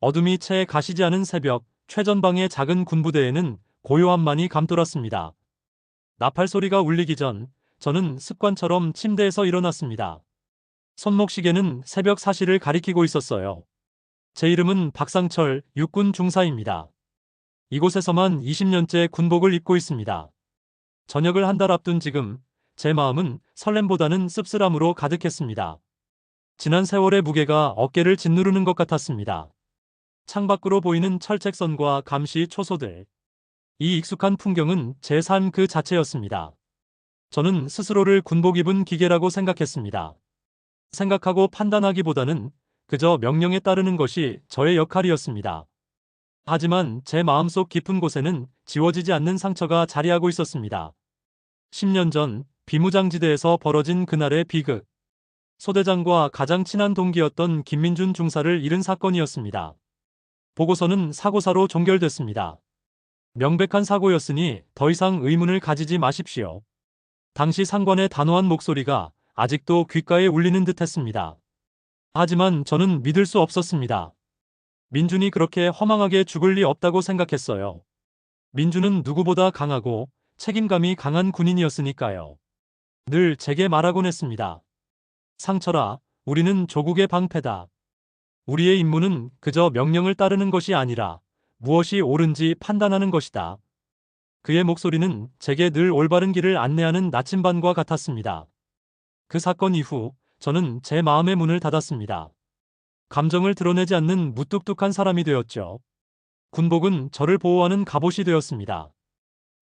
어둠이 채 가시지 않은 새벽, 최전방의 작은 군부대에는 고요함만이 감돌았습니다. 나팔 소리가 울리기 전 저는 습관처럼 침대에서 일어났습니다. 손목시계는 새벽 4시를 가리키고 있었어요. 제 이름은 박상철, 육군 중사입니다. 이곳에서만 20년째 군복을 입고 있습니다. 전역을 한 달 앞둔 지금 제 마음은 설렘보다는 씁쓸함으로 가득했습니다. 지난 세월의 무게가 어깨를 짓누르는 것 같았습니다. 창밖으로 보이는 철책선과 감시 초소들. 이 익숙한 풍경은 제 삶 그 자체였습니다. 저는 스스로를 군복 입은 기계라고 생각했습니다. 생각하고 판단하기보다는 그저 명령에 따르는 것이 저의 역할이었습니다. 하지만 제 마음속 깊은 곳에는 지워지지 않는 상처가 자리하고 있었습니다. 10년 전 비무장지대에서 벌어진 그날의 비극. 소대장과 가장 친한 동기였던 김민준 중사를 잃은 사건이었습니다. 보고서는 사고사로 종결됐습니다. 명백한 사고였으니 더 이상 의문을 가지지 마십시오. 당시 상관의 단호한 목소리가 아직도 귓가에 울리는 듯했습니다. 하지만 저는 믿을 수 없었습니다. 민준이 그렇게 허망하게 죽을 리 없다고 생각했어요. 민준은 누구보다 강하고 책임감이 강한 군인이었으니까요. 늘 제게 말하곤 했습니다. 상철아, 우리는 조국의 방패다. 우리의 임무는 그저 명령을 따르는 것이 아니라 무엇이 옳은지 판단하는 것이다. 그의 목소리는 제게 늘 올바른 길을 안내하는 나침반과 같았습니다. 그 사건 이후 저는 제 마음의 문을 닫았습니다. 감정을 드러내지 않는 무뚝뚝한 사람이 되었죠. 군복은 저를 보호하는 갑옷이 되었습니다.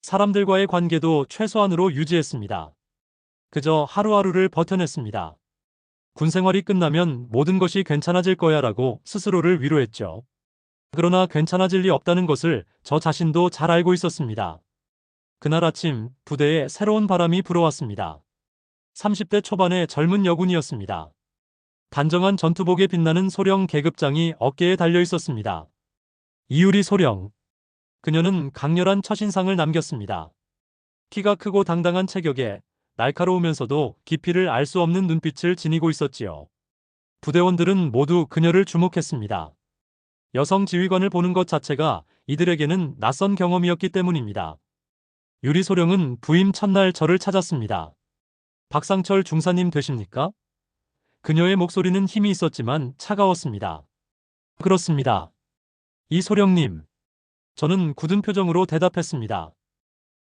사람들과의 관계도 최소한으로 유지했습니다. 그저 하루하루를 버텨냈습니다. 군 생활이 끝나면 모든 것이 괜찮아질 거야라고 스스로를 위로했죠. 그러나 괜찮아질 리 없다는 것을 저 자신도 잘 알고 있었습니다. 그날 아침 부대에 새로운 바람이 불어왔습니다. 30대 초반의 젊은 여군이었습니다. 단정한 전투복에 빛나는 소령 계급장이 어깨에 달려 있었습니다. 이유리 소령. 그녀는 강렬한 첫인상을 남겼습니다. 키가 크고 당당한 체격에 날카로우면서도 깊이를 알 수 없는 눈빛을 지니고 있었지요. 부대원들은 모두 그녀를 주목했습니다. 여성 지휘관을 보는 것 자체가 이들에게는 낯선 경험이었기 때문입니다. 유리 소령은 부임 첫날 저를 찾았습니다. 박상철 중사님 되십니까? 그녀의 목소리는 힘이 있었지만 차가웠습니다. 그렇습니다. 이 소령님. 저는 굳은 표정으로 대답했습니다.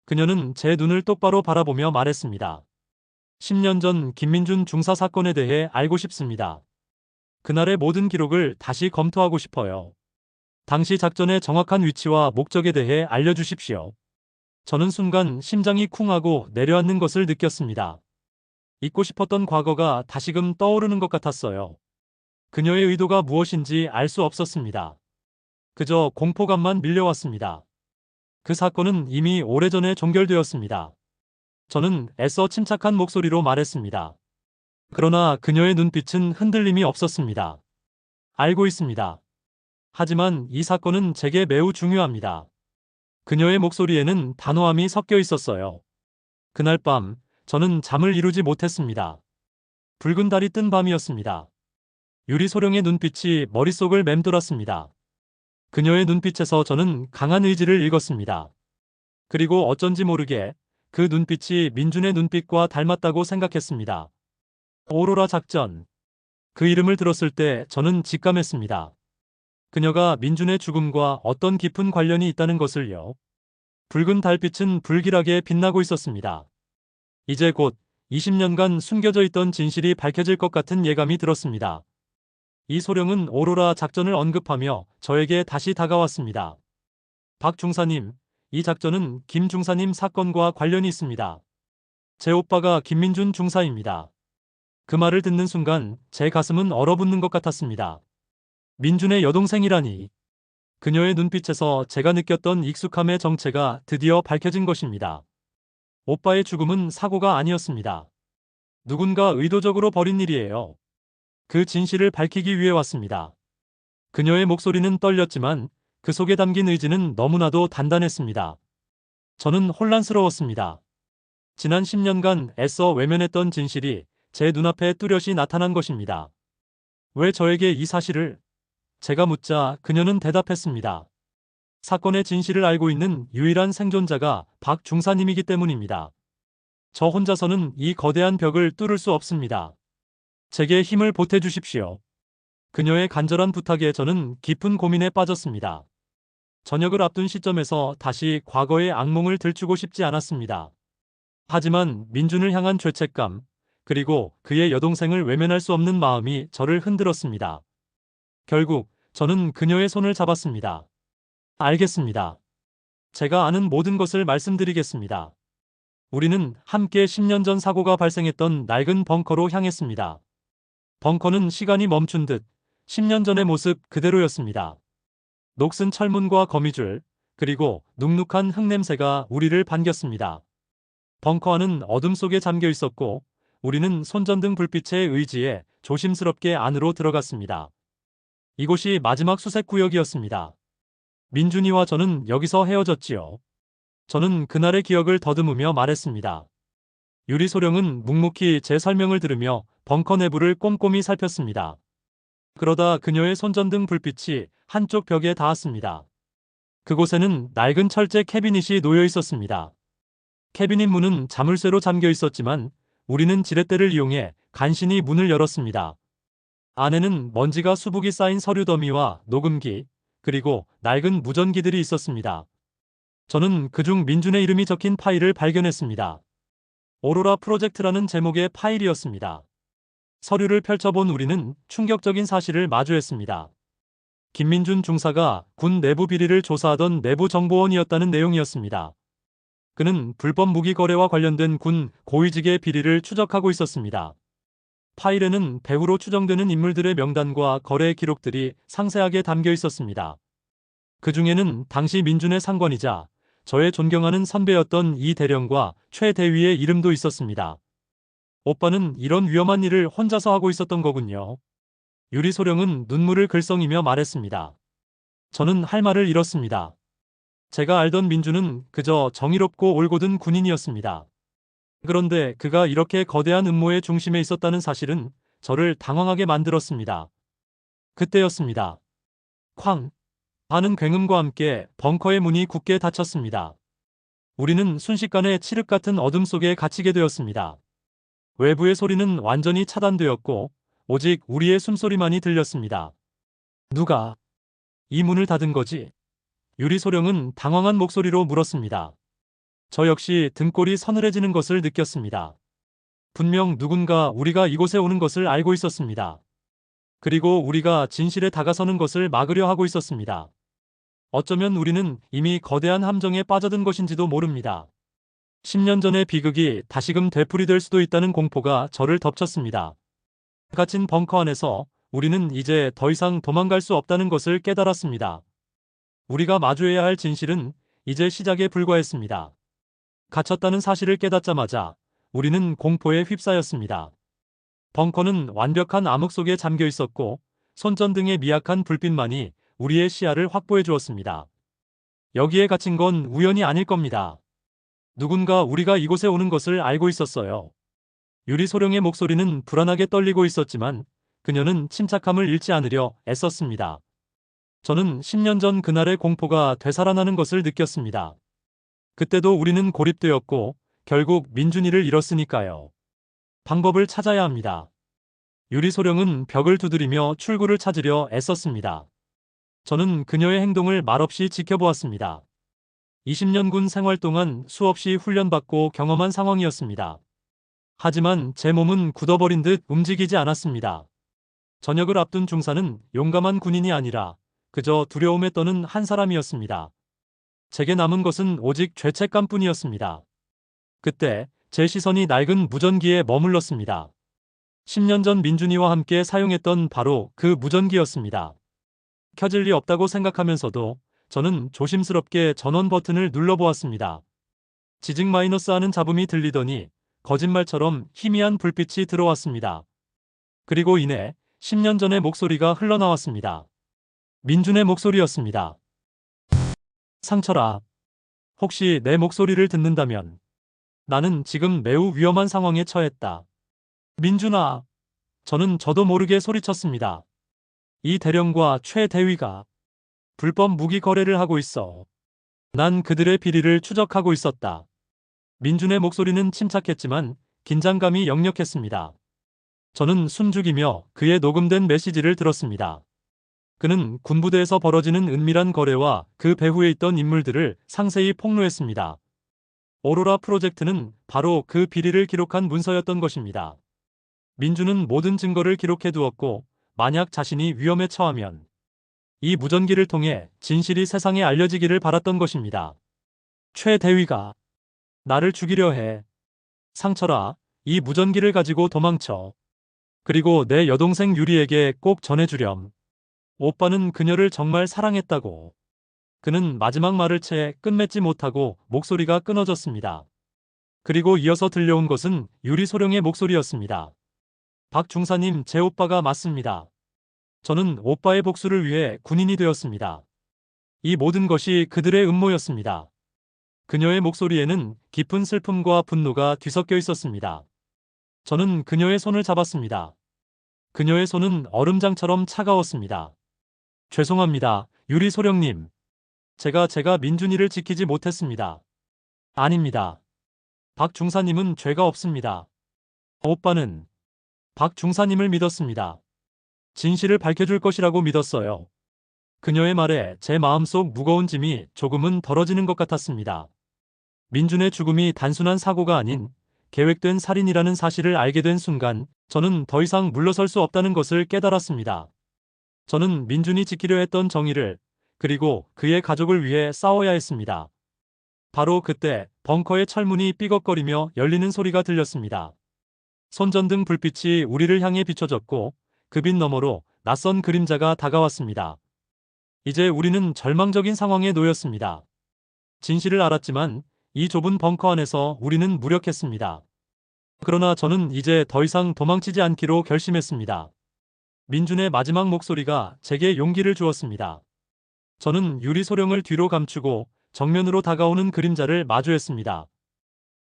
그녀는 제 눈을 똑바로 바라보며 말했습니다. 10년 전 김민준 중사 사건에 대해 알고 싶습니다. 그날의 모든 기록을 다시 검토하고 싶어요. 당시 작전의 정확한 위치와 목적에 대해 알려주십시오. 저는 순간 심장이 쿵하고 내려앉는 것을 느꼈습니다. 잊고 싶었던 과거가 다시금 떠오르는 것 같았어요. 그녀의 의도가 무엇인지 알 수 없었습니다. 그저 공포감만 밀려왔습니다. 그 사건은 이미 오래전에 종결되었습니다. 저는 애써 침착한 목소리로 말했습니다. 그러나 그녀의 눈빛은 흔들림이 없었습니다. 알고 있습니다. 하지만 이 사건은 제게 매우 중요합니다. 그녀의 목소리에는 단호함이 섞여 있었어요. 그날 밤 저는 잠을 이루지 못했습니다. 붉은 달이 뜬 밤이었습니다. 유리 소령의 눈빛이 머릿속을 맴돌았습니다. 그녀의 눈빛에서 저는 강한 의지를 읽었습니다. 그리고 어쩐지 모르게 그 눈빛이 민준의 눈빛과 닮았다고 생각했습니다. 오로라 작전. 그 이름을 들었을 때 저는 직감했습니다. 그녀가 민준의 죽음과 어떤 깊은 관련이 있다는 것을요. 붉은 달빛은 불길하게 빛나고 있었습니다. 이제 곧 20년간 숨겨져 있던 진실이 밝혀질 것 같은 예감이 들었습니다. 이 소령은 오로라 작전을 언급하며 저에게 다시 다가왔습니다. 박 중사님, 이 작전은 김 중사님 사건과 관련이 있습니다. 제 오빠가 김민준 중사입니다. 그 말을 듣는 순간 제 가슴은 얼어붙는 것 같았습니다. 민준의 여동생이라니. 그녀의 눈빛에서 제가 느꼈던 익숙함의 정체가 드디어 밝혀진 것입니다. 오빠의 죽음은 사고가 아니었습니다. 누군가 의도적으로 벌인 일이에요. 그 진실을 밝히기 위해 왔습니다. 그녀의 목소리는 떨렸지만 그 속에 담긴 의지는 너무나도 단단했습니다. 저는 혼란스러웠습니다. 지난 10년간 애써 외면했던 진실이 제 눈앞에 뚜렷이 나타난 것입니다. 왜 저에게 이 사실을? 제가 묻자 그녀는 대답했습니다. 사건의 진실을 알고 있는 유일한 생존자가 박 중사님이기 때문입니다. 저 혼자서는 이 거대한 벽을 뚫을 수 없습니다. 제게 힘을 보태주십시오. 그녀의 간절한 부탁에 저는 깊은 고민에 빠졌습니다. 저녁을 앞둔 시점에서 다시 과거의 악몽을 들추고 싶지 않았습니다. 하지만 민준을 향한 죄책감, 그리고 그의 여동생을 외면할 수 없는 마음이 저를 흔들었습니다. 결국 저는 그녀의 손을 잡았습니다. 알겠습니다. 제가 아는 모든 것을 말씀드리겠습니다. 우리는 함께 10년 전 사고가 발생했던 낡은 벙커로 향했습니다. 벙커는 시간이 멈춘 듯 10년 전의 모습 그대로였습니다. 녹슨 철문과 거미줄, 그리고 눅눅한 흙냄새가 우리를 반겼습니다. 벙커 안은 어둠 속에 잠겨 있었고 우리는 손전등 불빛의 의지에 조심스럽게 안으로 들어갔습니다. 이곳이 마지막 수색 구역이었습니다. 민준이와 저는 여기서 헤어졌지요. 저는 그날의 기억을 더듬으며 말했습니다. 유리소령은 묵묵히 제 설명을 들으며 벙커 내부를 꼼꼼히 살폈습니다. 그러다 그녀의 손전등 불빛이 한쪽 벽에 닿았습니다. 그곳에는 낡은 철제 캐비닛이 놓여 있었습니다. 캐비닛 문은 자물쇠로 잠겨 있었지만 우리는 지렛대를 이용해 간신히 문을 열었습니다. 안에는 먼지가 수북이 쌓인 서류 더미와 녹음기, 그리고 낡은 무전기들이 있었습니다. 저는 그중 민준의 이름이 적힌 파일을 발견했습니다. 오로라 프로젝트라는 제목의 파일이었습니다. 서류를 펼쳐본 우리는 충격적인 사실을 마주했습니다. 김민준 중사가 군 내부 비리를 조사하던 내부 정보원이었다는 내용이었습니다. 그는 불법 무기 거래와 관련된 군 고위직의 비리를 추적하고 있었습니다. 파일에는 배후로 추정되는 인물들의 명단과 거래 기록들이 상세하게 담겨 있었습니다. 그 중에는 당시 민준의 상관이자 저의 존경하는 선배였던 이 대령과 최 대위의 이름도 있었습니다. 오빠는 이런 위험한 일을 혼자서 하고 있었던 거군요. 유리소령은 눈물을 글썽이며 말했습니다. 저는 할 말을 잃었습니다. 제가 알던 민준은 그저 정의롭고 올곧은 군인이었습니다. 그런데 그가 이렇게 거대한 음모의 중심에 있었다는 사실은 저를 당황하게 만들었습니다. 그때였습니다. 쾅! 하는 굉음과 함께 벙커의 문이 굳게 닫혔습니다. 우리는 순식간에 칠흑 같은 어둠 속에 갇히게 되었습니다. 외부의 소리는 완전히 차단되었고 오직 우리의 숨소리만이 들렸습니다. 누가 이 문을 닫은 거지? 유리소령은 당황한 목소리로 물었습니다. 저 역시 등골이 서늘해지는 것을 느꼈습니다. 분명 누군가 우리가 이곳에 오는 것을 알고 있었습니다. 그리고 우리가 진실에 다가서는 것을 막으려 하고 있었습니다. 어쩌면 우리는 이미 거대한 함정에 빠져든 것인지도 모릅니다. 10년 전의 비극이 다시금 되풀이될 수도 있다는 공포가 저를 덮쳤습니다. 갇힌 벙커 안에서 우리는 이제 더 이상 도망갈 수 없다는 것을 깨달았습니다. 우리가 마주해야 할 진실은 이제 시작에 불과했습니다. 갇혔다는 사실을 깨닫자마자 우리는 공포에 휩싸였습니다. 벙커는 완벽한 암흑 속에 잠겨 있었고 손전등의 미약한 불빛만이 우리의 시야를 확보해 주었습니다. 여기에 갇힌 건 우연이 아닐 겁니다. 누군가 우리가 이곳에 오는 것을 알고 있었어요. 유리소령의 목소리는 불안하게 떨리고 있었지만 그녀는 침착함을 잃지 않으려 애썼습니다. 저는 10년 전 그날의 공포가 되살아나는 것을 느꼈습니다. 그때도 우리는 고립되었고 결국 민준이를 잃었으니까요. 방법을 찾아야 합니다. 유리소령은 벽을 두드리며 출구를 찾으려 애썼습니다. 저는 그녀의 행동을 말없이 지켜보았습니다. 20년 군 생활 동안 수없이 훈련받고 경험한 상황이었습니다. 하지만 제 몸은 굳어버린 듯 움직이지 않았습니다. 저녁을 앞둔 중사는 용감한 군인이 아니라 그저 두려움에 떠는 한 사람이었습니다. 제게 남은 것은 오직 죄책감뿐이었습니다. 그때 제 시선이 낡은 무전기에 머물렀습니다. 10년 전 민준이와 함께 사용했던 바로 그 무전기였습니다. 켜질 리 없다고 생각하면서도 저는 조심스럽게 전원 버튼을 눌러보았습니다. 지직 마이너스 하는 잡음이 들리더니 거짓말처럼 희미한 불빛이 들어왔습니다. 그리고 이내 10년 전의 목소리가 흘러나왔습니다. 민준의 목소리였습니다. 상철아, 혹시 내 목소리를 듣는다면 나는 지금 매우 위험한 상황에 처했다. 민준아, 저는 저도 모르게 소리쳤습니다. 이 대령과 최 대위가 불법 무기 거래를 하고 있어. 난 그들의 비리를 추적하고 있었다. 민준의 목소리는 침착했지만 긴장감이 역력했습니다. 저는 숨죽이며 그의 녹음된 메시지를 들었습니다. 그는 군부대에서 벌어지는 은밀한 거래와 그 배후에 있던 인물들을 상세히 폭로했습니다. 오로라 프로젝트는 바로 그 비리를 기록한 문서였던 것입니다. 민주는 모든 증거를 기록해 두었고, 만약 자신이 위험에 처하면 이 무전기를 통해 진실이 세상에 알려지기를 바랐던 것입니다. 최 대위가 나를 죽이려 해. 상철아, 이 무전기를 가지고 도망쳐. 그리고 내 여동생 유리에게 꼭 전해주렴. 오빠는 그녀를 정말 사랑했다고. 그는 마지막 말을 채 끝맺지 못하고 목소리가 끊어졌습니다. 그리고 이어서 들려온 것은 유리 소령의 목소리였습니다. 박 중사님, 제 오빠가 맞습니다. 저는 오빠의 복수를 위해 군인이 되었습니다. 이 모든 것이 그들의 음모였습니다. 그녀의 목소리에는 깊은 슬픔과 분노가 뒤섞여 있었습니다. 저는 그녀의 손을 잡았습니다. 그녀의 손은 얼음장처럼 차가웠습니다. 죄송합니다, 유리 소령님. 제가 민준이를 지키지 못했습니다. 아닙니다. 박 중사님은 죄가 없습니다. 오빠는 박 중사님을 믿었습니다. 진실을 밝혀줄 것이라고 믿었어요. 그녀의 말에 제 마음속 무거운 짐이 조금은 덜어지는 것 같았습니다. 민준의 죽음이 단순한 사고가 아닌 계획된 살인이라는 사실을 알게 된 순간 저는 더 이상 물러설 수 없다는 것을 깨달았습니다. 저는 민준이 지키려 했던 정의를, 그리고 그의 가족을 위해 싸워야 했습니다. 바로 그때 벙커의 철문이 삐걱거리며 열리는 소리가 들렸습니다. 손전등 불빛이 우리를 향해 비춰졌고 그 빛 너머로 낯선 그림자가 다가왔습니다. 이제 우리는 절망적인 상황에 놓였습니다. 진실을 알았지만 이 좁은 벙커 안에서 우리는 무력했습니다. 그러나 저는 이제 더 이상 도망치지 않기로 결심했습니다. 민준의 마지막 목소리가 제게 용기를 주었습니다. 저는 유리 소령을 뒤로 감추고 정면으로 다가오는 그림자를 마주했습니다.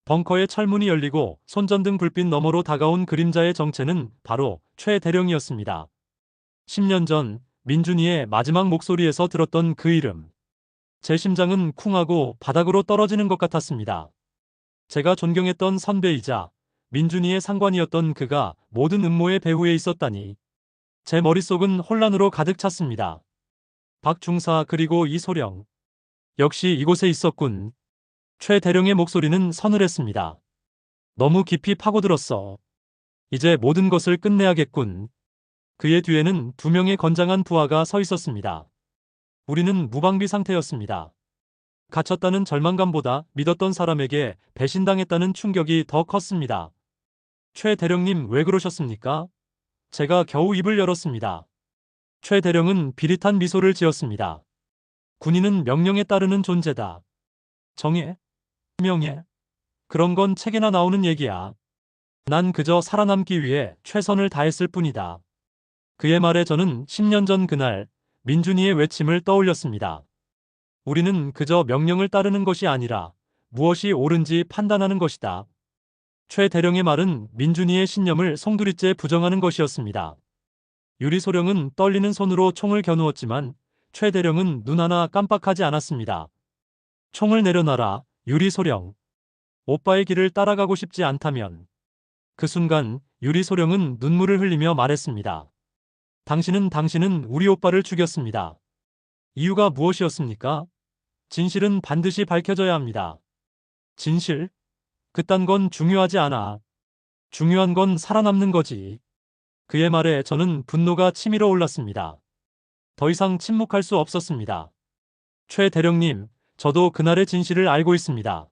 벙커의 철문이 열리고 손전등 불빛 너머로 다가온 그림자의 정체는 바로 최 대령이었습니다. 10년 전 민준이의 마지막 목소리에서 들었던 그 이름. 제 심장은 쿵하고 바닥으로 떨어지는 것 같았습니다. 제가 존경했던 선배이자 민준이의 상관이었던 그가 모든 음모의 배후에 있었다니. 제 머릿속은 혼란으로 가득 찼습니다. 박 중사, 그리고 이소령. 역시 이곳에 있었군. 최 대령의 목소리는 서늘했습니다. 너무 깊이 파고들었어. 이제 모든 것을 끝내야겠군. 그의 뒤에는 2명의 건장한 부하가 서 있었습니다. 우리는 무방비 상태였습니다. 갇혔다는 절망감보다 믿었던 사람에게 배신당했다는 충격이 더 컸습니다. 최 대령님, 왜 그러셨습니까? 제가 겨우 입을 열었습니다. 최 대령은 비릿한 미소를 지었습니다. 군인은 명령에 따르는 존재다. 정예? 명예? 그런 건 책에나 나오는 얘기야. 난 그저 살아남기 위해 최선을 다했을 뿐이다. 그의 말에 저는 10년 전 그날 민준이의 외침을 떠올렸습니다. 우리는 그저 명령을 따르는 것이 아니라 무엇이 옳은지 판단하는 것이다. 최 대령의 말은 민준이의 신념을 송두리째 부정하는 것이었습니다. 유리 소령은 떨리는 손으로 총을 겨누었지만 최 대령은 눈 하나 깜빡하지 않았습니다. 총을 내려놔라, 유리 소령. 오빠의 길을 따라가고 싶지 않다면. 그 순간 유리 소령은 눈물을 흘리며 말했습니다. 당신은 우리 오빠를 죽였습니다. 이유가 무엇이었습니까? 진실은 반드시 밝혀져야 합니다. 진실? 그딴 건 중요하지 않아. 중요한 건 살아남는 거지. 그의 말에 저는 분노가 치밀어 올랐습니다. 더 이상 침묵할 수 없었습니다. 최 대령님, 저도 그날의 진실을 알고 있습니다.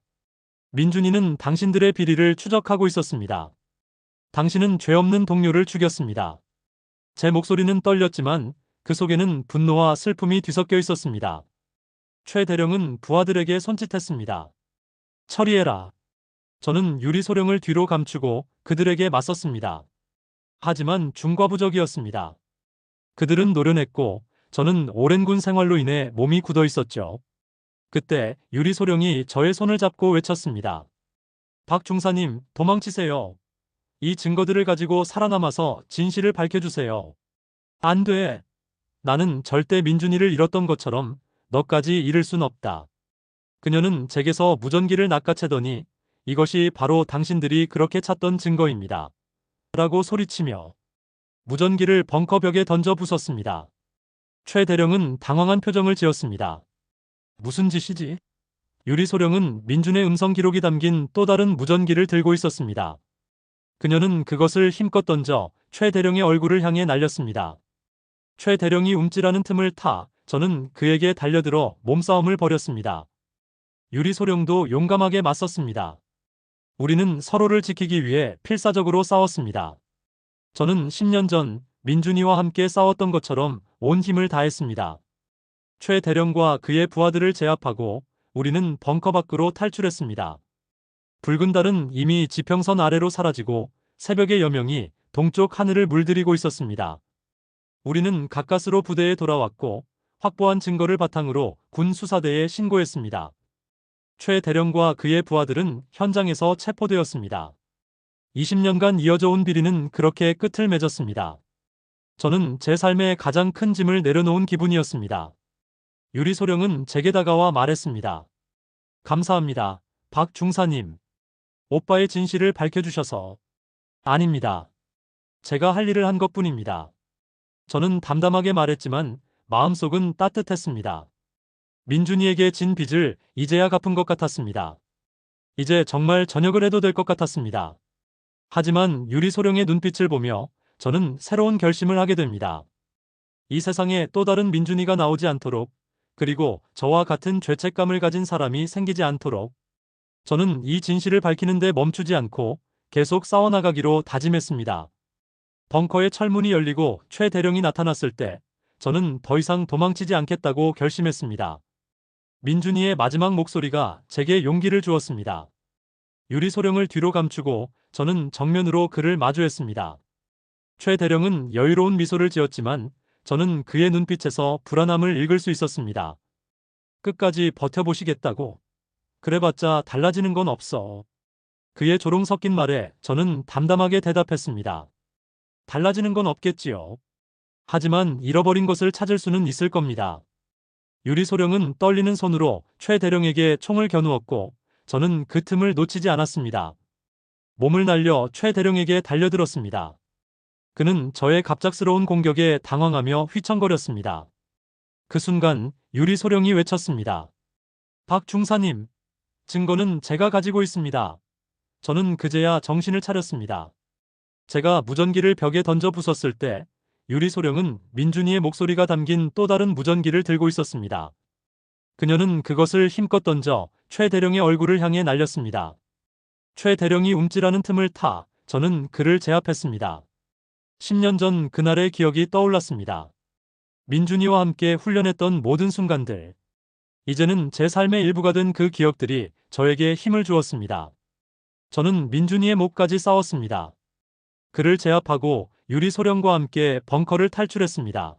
민준이는 당신들의 비리를 추적하고 있었습니다. 당신은 죄 없는 동료를 죽였습니다. 제 목소리는 떨렸지만 그 속에는 분노와 슬픔이 뒤섞여 있었습니다. 최 대령은 부하들에게 손짓했습니다. 처리해라. 저는 유리 소령을 뒤로 감추고 그들에게 맞섰습니다. 하지만 중과부적이었습니다. 그들은 노련했고 저는 오랜 군 생활로 인해 몸이 굳어 있었죠. 그때 유리 소령이 저의 손을 잡고 외쳤습니다. 박 중사님, 도망치세요. 이 증거들을 가지고 살아남아서 진실을 밝혀주세요. 안 돼. 나는 절대 민준이를 잃었던 것처럼 너까지 잃을 순 없다. 그녀는 제게서 무전기를 낚아채더니 이것이 바로 당신들이 그렇게 찾던 증거입니다. 라고 소리치며 무전기를 벙커 벽에 던져 부쉈습니다. 최 대령은 당황한 표정을 지었습니다. 무슨 짓이지? 유리소령은 민준의 음성 기록이 담긴 또 다른 무전기를 들고 있었습니다. 그녀는 그것을 힘껏 던져 최 대령의 얼굴을 향해 날렸습니다. 최 대령이 움찔하는 틈을 타 저는 그에게 달려들어 몸싸움을 벌였습니다. 유리소령도 용감하게 맞섰습니다. 우리는 서로를 지키기 위해 필사적으로 싸웠습니다. 저는 10년 전 민준이와 함께 싸웠던 것처럼 온 힘을 다했습니다. 최 대령과 그의 부하들을 제압하고 우리는 벙커 밖으로 탈출했습니다. 붉은 달은 이미 지평선 아래로 사라지고 새벽의 여명이 동쪽 하늘을 물들이고 있었습니다. 우리는 가까스로 부대에 돌아왔고 확보한 증거를 바탕으로 군 수사대에 신고했습니다. 최 대령과 그의 부하들은 현장에서 체포되었습니다. 20년간 이어져 온 비리는 그렇게 끝을 맺었습니다. 저는 제 삶의 가장 큰 짐을 내려놓은 기분이었습니다. 유리소령은 제게 다가와 말했습니다. 감사합니다, 박 중사님. 오빠의 진실을 밝혀주셔서. 아닙니다. 제가 할 일을 한 것뿐입니다. 저는 담담하게 말했지만 마음속은 따뜻했습니다. 민준이에게 진 빚을 이제야 갚은 것 같았습니다. 이제 정말 전역을 해도 될 것 같았습니다. 하지만 유리소령의 눈빛을 보며 저는 새로운 결심을 하게 됩니다. 이 세상에 또 다른 민준이가 나오지 않도록, 그리고 저와 같은 죄책감을 가진 사람이 생기지 않도록 저는 이 진실을 밝히는데 멈추지 않고 계속 싸워나가기로 다짐했습니다. 벙커의 철문이 열리고 최 대령이 나타났을 때 저는 더 이상 도망치지 않겠다고 결심했습니다. 민준이의 마지막 목소리가 제게 용기를 주었습니다. 유리소령을 뒤로 감추고 저는 정면으로 그를 마주했습니다. 최 대령은 여유로운 미소를 지었지만 저는 그의 눈빛에서 불안함을 읽을 수 있었습니다. 끝까지 버텨보시겠다고? 그래봤자 달라지는 건 없어. 그의 조롱 섞인 말에 저는 담담하게 대답했습니다. 달라지는 건 없겠지요. 하지만 잃어버린 것을 찾을 수는 있을 겁니다. 유리소령은 떨리는 손으로 최 대령에게 총을 겨누었고 저는 그 틈을 놓치지 않았습니다. 몸을 날려 최 대령에게 달려들었습니다. 그는 저의 갑작스러운 공격에 당황하며 휘청거렸습니다. 그 순간 유리소령이 외쳤습니다. 박 중사님, 증거는 제가 가지고 있습니다. 저는 그제야 정신을 차렸습니다. 제가 무전기를 벽에 던져 부쉈을 때 유리소령은 민준이의 목소리가 담긴 또 다른 무전기를 들고 있었습니다. 그녀는 그것을 힘껏 던져 최 대령의 얼굴을 향해 날렸습니다. 최 대령이 움찔하는 틈을 타 저는 그를 제압했습니다. 10년 전 그날의 기억이 떠올랐습니다. 민준이와 함께 훈련했던 모든 순간들. 이제는 제 삶의 일부가 된 그 기억들이 저에게 힘을 주었습니다. 저는 민준이의 목까지 싸웠습니다. 그를 제압하고 유리소령과 함께 벙커를 탈출했습니다.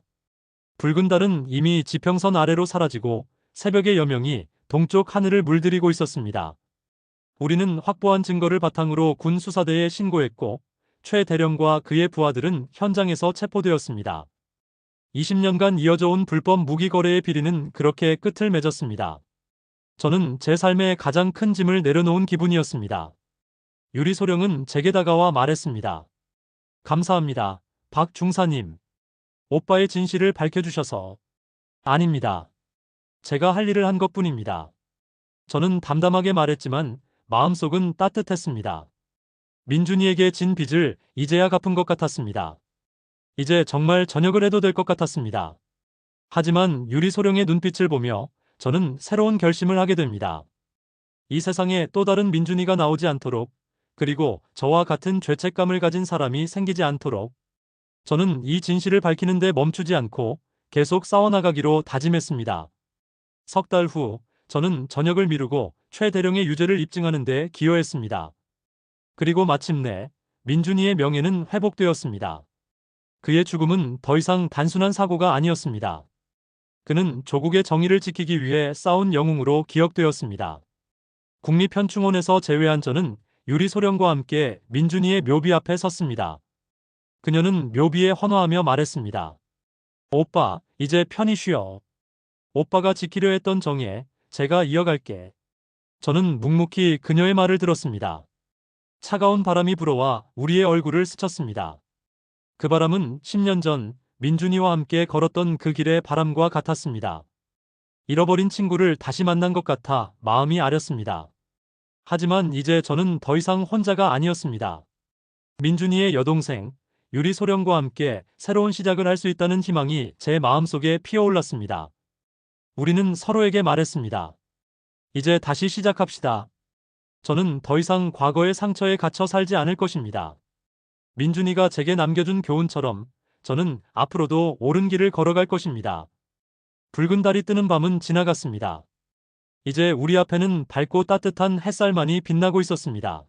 붉은 달은 이미 지평선 아래로 사라지고 새벽의 여명이 동쪽 하늘을 물들이고 있었습니다. 우리는 확보한 증거를 바탕으로 군 수사대에 신고했고 최 대령과 그의 부하들은 현장에서 체포되었습니다. 20년간 이어져 온 불법 무기 거래의 비리는 그렇게 끝을 맺었습니다. 저는 제 삶의 가장 큰 짐을 내려놓은 기분이었습니다. 유리소령은 제게 다가와 말했습니다. 감사합니다, 박 중사님. 오빠의 진실을 밝혀주셔서. 아닙니다. 제가 할 일을 한 것뿐입니다. 저는 담담하게 말했지만 마음속은 따뜻했습니다. 민준이에게 진 빚을 이제야 갚은 것 같았습니다. 이제 정말 전역을 해도 될 것 같았습니다. 하지만 유리소령의 눈빛을 보며 저는 새로운 결심을 하게 됩니다. 이 세상에 또 다른 민준이가 나오지 않도록, 그리고 저와 같은 죄책감을 가진 사람이 생기지 않도록 저는 이 진실을 밝히는데 멈추지 않고 계속 싸워나가기로 다짐했습니다. 석 달 후 저는 전역을 미루고 최 대령의 유죄를 입증하는 데 기여했습니다. 그리고 마침내 민준이의 명예는 회복되었습니다. 그의 죽음은 더 이상 단순한 사고가 아니었습니다. 그는 조국의 정의를 지키기 위해 싸운 영웅으로 기억되었습니다. 국립현충원에서 제외한 저는 유리소령과 함께 민준이의 묘비 앞에 섰습니다. 그녀는 묘비에 헌화하며 말했습니다. 오빠, 이제 편히 쉬어. 오빠가 지키려 했던 정에 제가 이어갈게. 저는 묵묵히 그녀의 말을 들었습니다. 차가운 바람이 불어와 우리의 얼굴을 스쳤습니다. 그 바람은 10년 전 민준이와 함께 걸었던 그 길의 바람과 같았습니다. 잃어버린 친구를 다시 만난 것 같아 마음이 아렸습니다. 하지만 이제 저는 더 이상 혼자가 아니었습니다. 민준이의 여동생 유리소령과 함께 새로운 시작을 할 수 있다는 희망이 제 마음속에 피어올랐습니다. 우리는 서로에게 말했습니다. 이제 다시 시작합시다. 저는 더 이상 과거의 상처에 갇혀 살지 않을 것입니다. 민준이가 제게 남겨준 교훈처럼 저는 앞으로도 옳은 길을 걸어갈 것입니다. 붉은 달이 뜨는 밤은 지나갔습니다. 이제 우리 앞에는 밝고 따뜻한 햇살만이 빛나고 있었습니다.